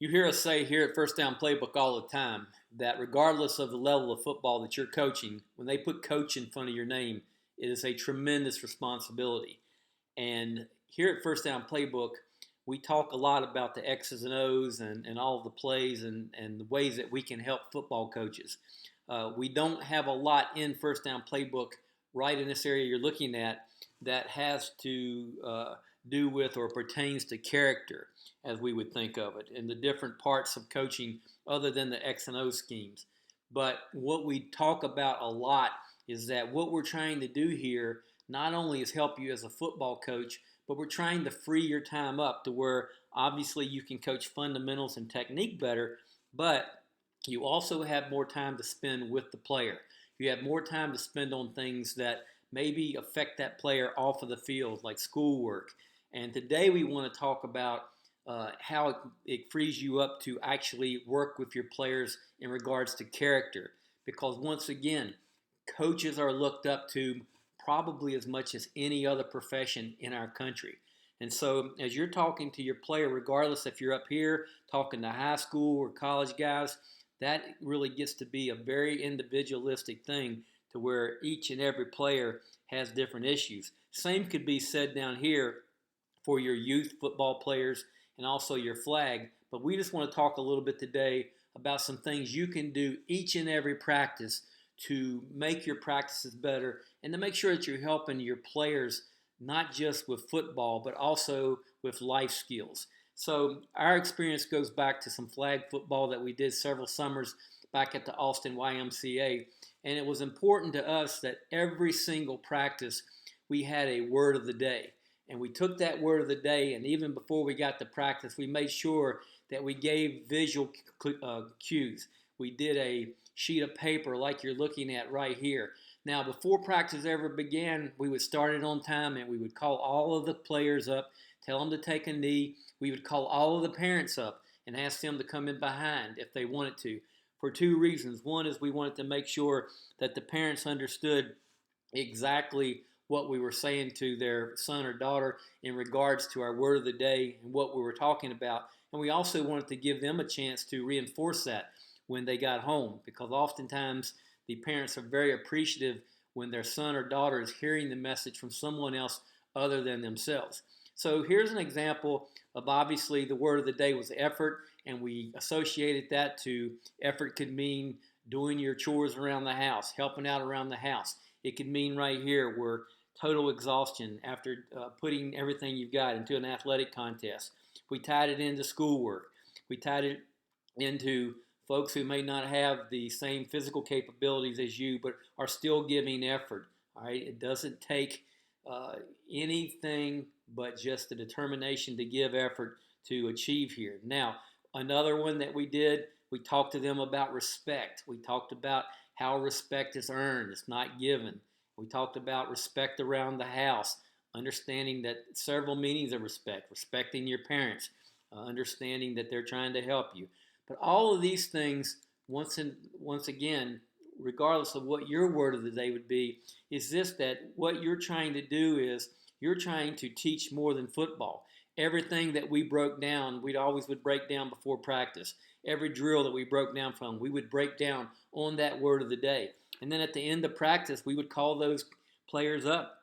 You hear us say here at First Down Playbook all the time that regardless of the level of football that you're coaching, when they put coach in front of your name, it is a tremendous responsibility. And here at First Down Playbook, we talk a lot about the X's and O's and all of the plays and the ways that we can help football coaches. We don't have a lot in First Down Playbook right in this area you're looking at that has to do with or pertains to character, as we would think of it, and the different parts of coaching other than the X and O schemes. But what we talk about a lot is that what we're trying to do here not only is help you as a football coach, but we're trying to free your time up to where obviously you can coach fundamentals and technique better, but you also have more time to spend with the player. You have more time to spend on things that maybe affect that player off of the field, like schoolwork. And today we want to talk about how it frees you up to actually work with your players in regards to character. Because once again, coaches are looked up to probably as much as any other profession in our country. And so as you're talking to your player, regardless if you're up here talking to high school or college guys, that really gets to be a very individualistic thing to where each and every player has different issues. Same could be said down here for your youth football players and also your flag. But we just want to talk a little bit today about some things you can do each and every practice to make your practices better and to make sure that you're helping your players not just with football but also with life skills. So our experience goes back to some flag football that we did several summers back at the Austin YMCA, and it was important to us that every single practice we had a word of the day. And we took that word of the day, and even before we got to practice, we made sure that we gave visual cues. We did a sheet of paper like you're looking at right here. Now, before practice ever began, we would start it on time, and we would call all of the players up, tell them to take a knee. We would call all of the parents up and ask them to come in behind if they wanted to, for two reasons. One is we wanted to make sure that the parents understood exactly what we were saying to their son or daughter in regards to our word of the day and what we were talking about. And we also wanted to give them a chance to reinforce that when they got home, because oftentimes the parents are very appreciative when their son or daughter is hearing the message from someone else other than themselves. So here's an example of, obviously, the word of the day was effort, and we associated that to effort could mean doing your chores around the house, helping out around the house. It could mean right here where total exhaustion after putting everything you've got into an athletic contest. We tied it into schoolwork. We tied it into folks who may not have the same physical capabilities as you, but are still giving effort. All right, it doesn't take anything but just the determination to give effort to achieve here. Now, another one that we did, we talked to them about respect. We talked about how respect is earned, it's not given. We talked about respect around the house, understanding that several meanings of respect, respecting your parents, understanding that they're trying to help you. But all of these things, once again, regardless of what your word of the day would be, is this: that what you're trying to do is you're trying to teach more than football. Everything that we broke down, we always would break down before practice. Every drill that we broke down from, we would break down on that word of the day. And then at the end of practice, we would call those players up.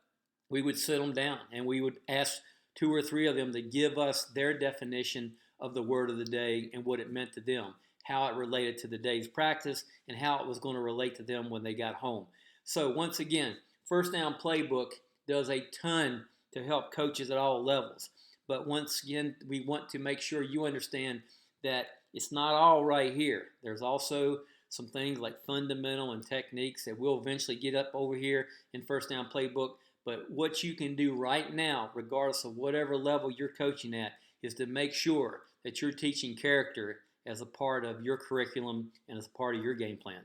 We would sit them down, and we would ask two or three of them to give us their definition of the word of the day and what it meant to them, how it related to the day's practice, and how it was going to relate to them when they got home. So once again, First Down Playbook does a ton to help coaches at all levels. But once again, we want to make sure you understand that it's not all right here. There's also some things like fundamental and techniques that we'll eventually get up over here in First Down Playbook. But what you can do right now, regardless of whatever level you're coaching at, is to make sure that you're teaching character as a part of your curriculum and as a part of your game plan.